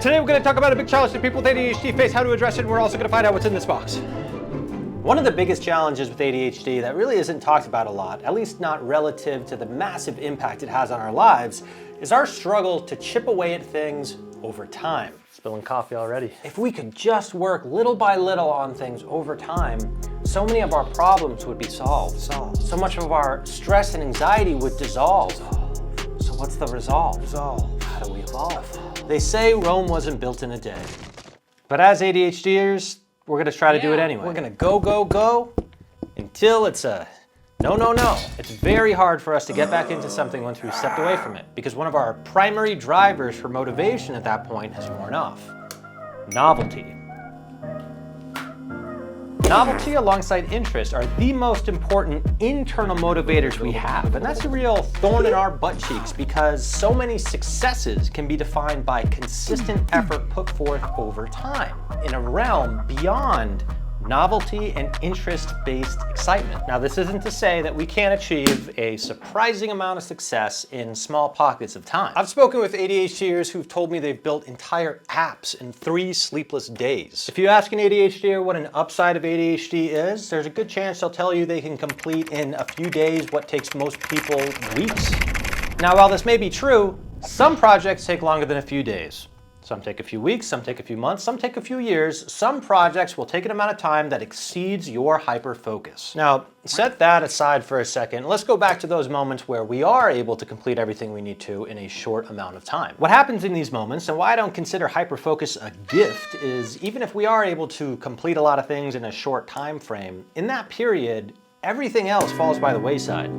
Today we're going to talk about a big challenge that people with ADHD face, how to address it, and we're also going to find out what's in this box. One of the biggest challenges with ADHD that really isn't talked about a lot, at least not relative to the massive impact it has on our lives, is our struggle to chip away at things over time. Spilling coffee already. If we could just work little by little on things over time, so many of our problems would be solved. So much of our stress and anxiety would dissolve. So what's the resolve? How do we evolve? They say Rome wasn't built in a day. But as ADHDers, we're gonna try to do it anyway. We're gonna go until it's a no. It's very hard for us to get back into something once we've stepped away from it, because one of our primary drivers for motivation at that point has worn off. Novelty. Novelty alongside interest are the most important internal motivators we have, and that's a real thorn in our butt cheeks because so many successes can be defined by consistent effort put forth over time in a realm beyond novelty and interest-based excitement. Now, this isn't to say that we can't achieve a surprising amount of success in small pockets of time. I've spoken with ADHDers who've told me they've built entire apps in 3 sleepless days. If you ask an ADHDer what an upside of ADHD is, there's a good chance they'll tell you they can complete in a few days what takes most people weeks. Now, while this may be true, some projects take longer than a few days. Some take a few weeks, some take a few months, some take a few years. Some projects will take an amount of time that exceeds your hyper-focus. Now, set that aside for a second. Let's go back to those moments where we are able to complete everything we need to in a short amount of time. What happens in these moments, and why I don't consider hyper-focus a gift, is even if we are able to complete a lot of things in a short time frame, in that period, everything else falls by the wayside.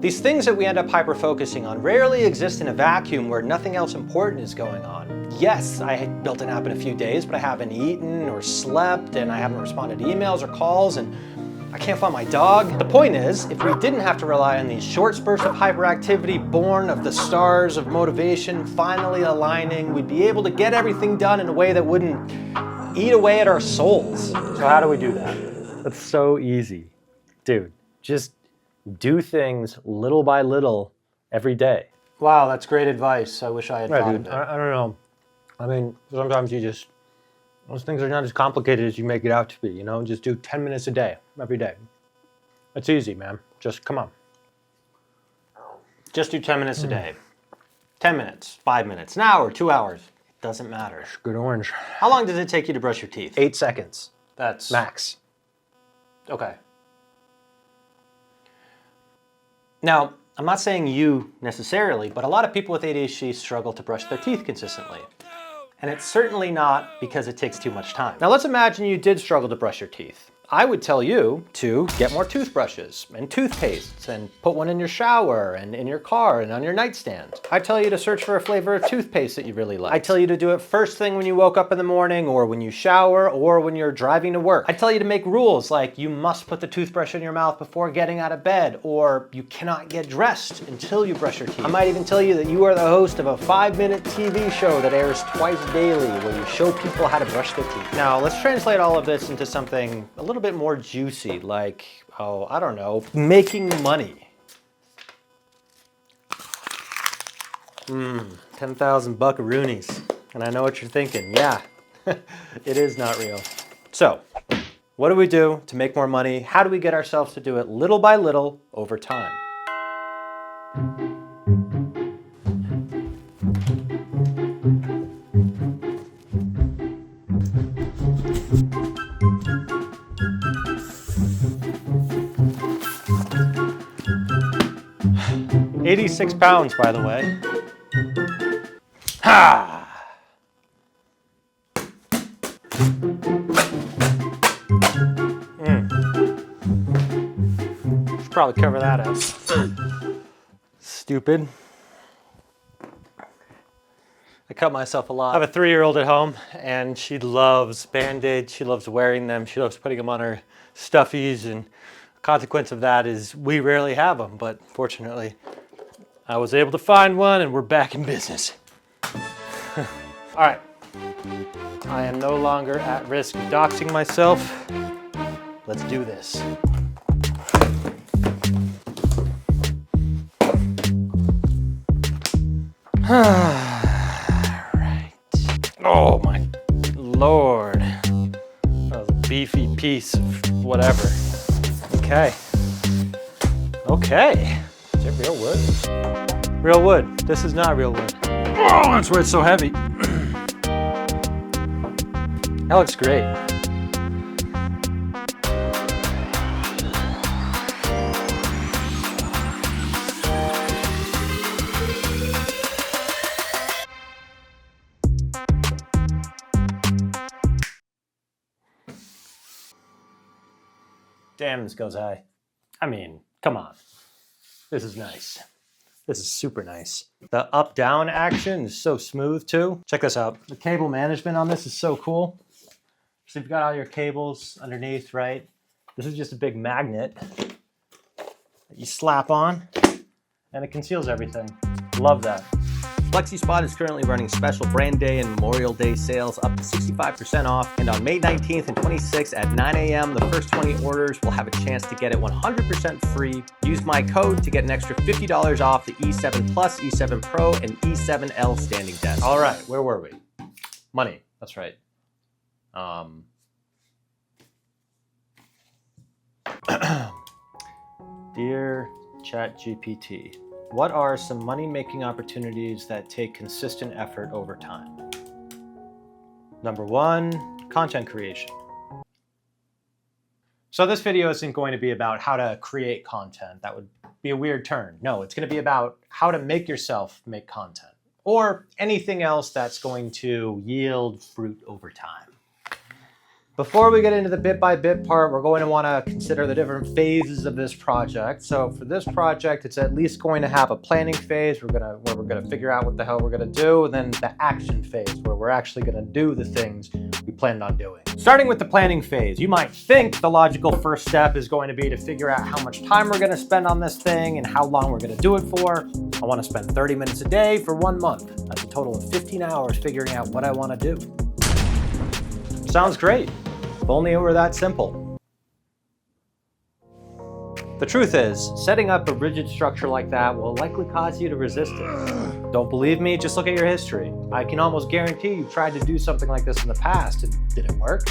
These things that we end up hyper-focusing on rarely exist in a vacuum where nothing else important is going on. Yes, I built an app in a few days, but I haven't eaten or slept, and I haven't responded to emails or calls, and I can't find my dog. The point is, if we didn't have to rely on these short spurts of hyperactivity born of the stars of motivation finally aligning, we'd be able to get everything done in a way that wouldn't eat away at our souls. So how do we do that? That's so easy. Dude, just do things little by little every day. Wow, that's great advice. I wish I had thought of it. I don't know. I mean, sometimes those things are not as complicated as you make it out to be, you know? Just do 10 minutes a day, every day. It's easy, man. Just come on. Just do 10 minutes a day. 10 minutes, 5 minutes, an hour, 2 hours. It doesn't matter. Good orange. How long does it take you to brush your teeth? 8 seconds. That's max. Okay. Now, I'm not saying you necessarily, but a lot of people with ADHD struggle to brush their teeth consistently. And it's certainly not because it takes too much time. Now let's imagine you did struggle to brush your teeth. I would tell you to get more toothbrushes and toothpastes and put one in your shower and in your car and on your nightstand. I'd tell you to search for a flavor of toothpaste that you really like. I'd tell you to do it first thing when you woke up in the morning or when you shower or when you're driving to work. I'd tell you to make rules like you must put the toothbrush in your mouth before getting out of bed, or you cannot get dressed until you brush your teeth. I might even tell you that you are the host of a 5-minute TV show that airs twice daily where you show people how to brush their teeth. Now let's translate all of this into something a little bit more juicy, like, oh, I don't know, making money. 10,000 buckaroonies. And I know what you're thinking. Yeah, it is not real. So, what do we do to make more money? How do we get ourselves to do it little by little over time? $86, by the way. Ha! Should probably cover that up. Stupid. I cut myself a lot. I have a 3-year-old at home, and she loves Band-Aids. She loves wearing them. She loves putting them on her stuffies, and the consequence of that is we rarely have them, but fortunately, I was able to find one, and we're back in business. All right. I am no longer at risk of doxing myself. Let's do this. Right. Oh my Lord. That was a beefy piece of whatever. Okay. Okay. Is it real wood? Real wood. This is not real wood. Oh, that's why it's so heavy. That looks great. Damn, this goes high. I mean, come on. This is nice. This is super nice. The up-down action is so smooth too. Check this out. The cable management on this is so cool. So you've got all your cables underneath, right? This is just a big magnet that you slap on and it conceals everything. Love that. FlexiSpot is currently running special Brand Day and Memorial Day sales up to 65% off. And on May 19th and 26th at 9 a.m., the first 20 orders will have a chance to get it 100% free. Use my code to get an extra $50 off the E7 Plus, E7 Pro, and E7L standing desk. All right, where were we? Money, that's right. Dear ChatGPT, what are some money-making opportunities that take consistent effort over time? Number one, content creation. So this video isn't going to be about how to create content. That would be a weird turn. No, it's going to be about how to make yourself make content or anything else that's going to yield fruit over time. Before we get into the bit-by-bit part, we're going to want to consider the different phases of this project. So for this project, it's at least going to have a planning phase where we're gonna figure out what the hell we're gonna do, and then the action phase where we're actually gonna do the things we planned on doing. Starting with the planning phase, you might think the logical first step is going to be to figure out how much time we're gonna spend on this thing and how long we're gonna do it for. I want to spend 30 minutes a day for 1 month. That's a total of 15 hours figuring out what I want to do. Sounds great. If only it were that simple. The truth is, setting up a rigid structure like that will likely cause you to resist it. Don't believe me? Just look at your history. I can almost guarantee you've tried to do something like this in the past, and did it work?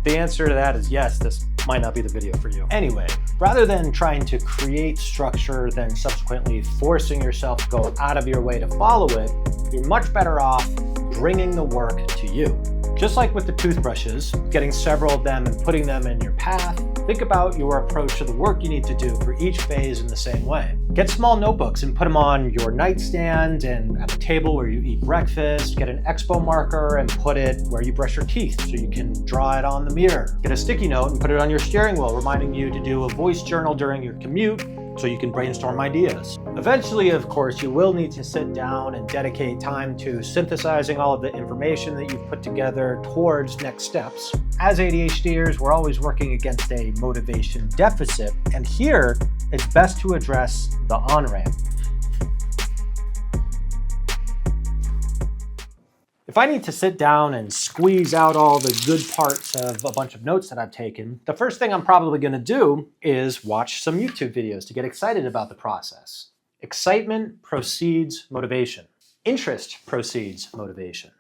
The answer to that is yes, this might not be the video for you. Anyway, rather than trying to create structure, then subsequently forcing yourself to go out of your way to follow it, you're much better off bringing the work to you. Just like with the toothbrushes, getting several of them and putting them in your path, think about your approach to the work you need to do for each phase in the same way. Get small notebooks and put them on your nightstand and at the table where you eat breakfast. Get an expo marker and put it where you brush your teeth so you can draw it on the mirror. Get a sticky note and put it on your steering wheel, reminding you to do a voice journal during your commute so you can brainstorm ideas. Eventually, of course, you will need to sit down and dedicate time to synthesizing all of the information that you've put together towards next steps. As ADHDers, we're always working against a motivation deficit, and here it's best to address the on-ramp. If I need to sit down and squeeze out all the good parts of a bunch of notes that I've taken, the first thing I'm probably going to do is watch some YouTube videos to get excited about the process. Excitement precedes motivation. Interest precedes motivation.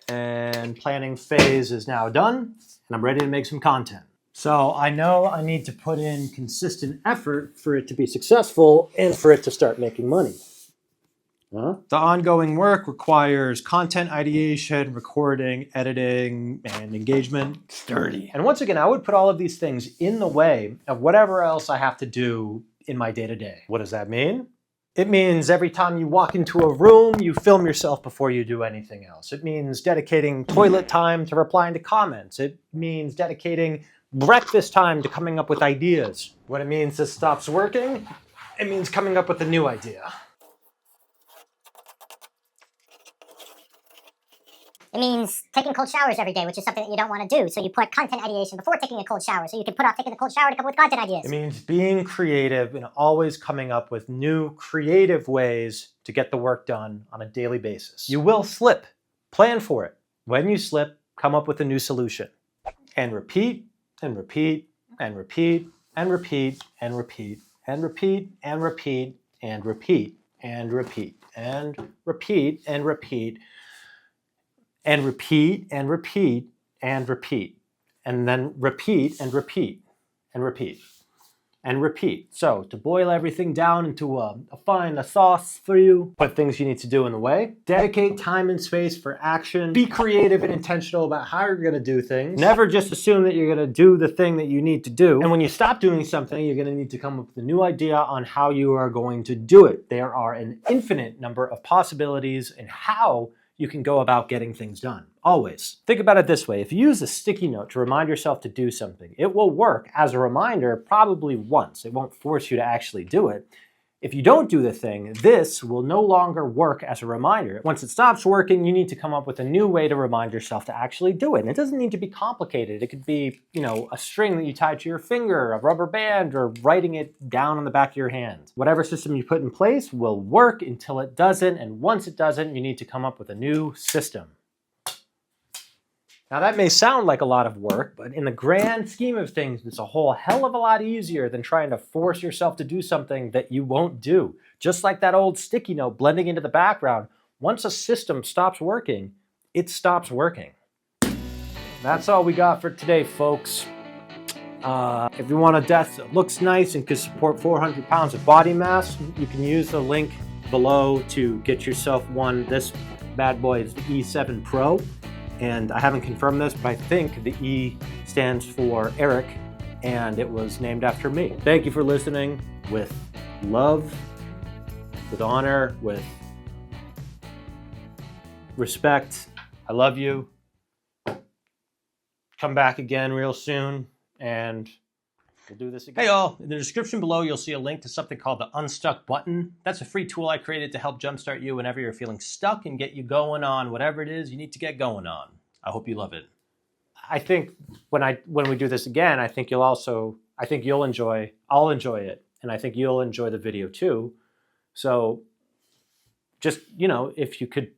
And planning phase is now done, and I'm ready to make some content. So I know I need to put in consistent effort for it to be successful and for it to start making money. The ongoing work requires content ideation, recording, editing, and engagement. Sturdy. And once again, I would put all of these things in the way of whatever else I have to do in my day-to-day. What does that mean? It means every time you walk into a room, you film yourself before you do anything else. It means dedicating toilet time to replying to comments. It means dedicating breakfast time to coming up with ideas. When it means this stops working, it means coming up with a new idea. It means taking cold showers every day, which is something that you don't want to do. So you put content ideation before taking a cold shower, so you can put off taking the cold shower to come up with content ideas. It means being creative and always coming up with new creative ways to get the work done on a daily basis. You will slip. Plan for it. When you slip, come up with a new solution. And repeat, and repeat, and repeat, and repeat, and repeat, and repeat, and repeat, and repeat and repeat, and repeat, and repeat, and repeat, and repeat, and repeat, and then repeat, and repeat, and repeat, and repeat. So to boil everything down into a sauce for you, put things you need to do in the way, dedicate time and space for action, be creative and intentional about how you're gonna do things. Never just assume that you're gonna do the thing that you need to do. And when you stop doing something, you're gonna need to come up with a new idea on how you are going to do it. There are an infinite number of possibilities in how you can go about getting things done. Always. Think about it this way. If you use a sticky note to remind yourself to do something, it will work as a reminder probably once. It won't force you to actually do it. If you don't do the thing, this will no longer work as a reminder. Once it stops working, you need to come up with a new way to remind yourself to actually do it. And it doesn't need to be complicated. It could be, a string that you tie to your finger, a rubber band, or writing it down on the back of your hand. Whatever system you put in place will work until it doesn't, and once it doesn't, you need to come up with a new system. Now that may sound like a lot of work, but in the grand scheme of things, it's a whole hell of a lot easier than trying to force yourself to do something that you won't do. Just like that old sticky note blending into the background, once a system stops working, it stops working. That's all we got for today, folks. If you want a desk that looks nice and can support 400 pounds of body mass, you can use the link below to get yourself one. This bad boy is the E7 Pro. And I haven't confirmed this, but I think the E stands for Eric, and it was named after me. Thank you for listening. With love, with honor, with respect. I love you. Come back again real soon, and we'll do this again. Hey y'all, in the description below, you'll see a link to something called the Unstuck button. That's a free tool I created to help jumpstart you whenever you're feeling stuck and get you going on whatever it is you need to get going on. I hope you love it. I think when we do this again, I think you'll enjoy, I'll enjoy it, and I think you'll enjoy the video too. So just, if you could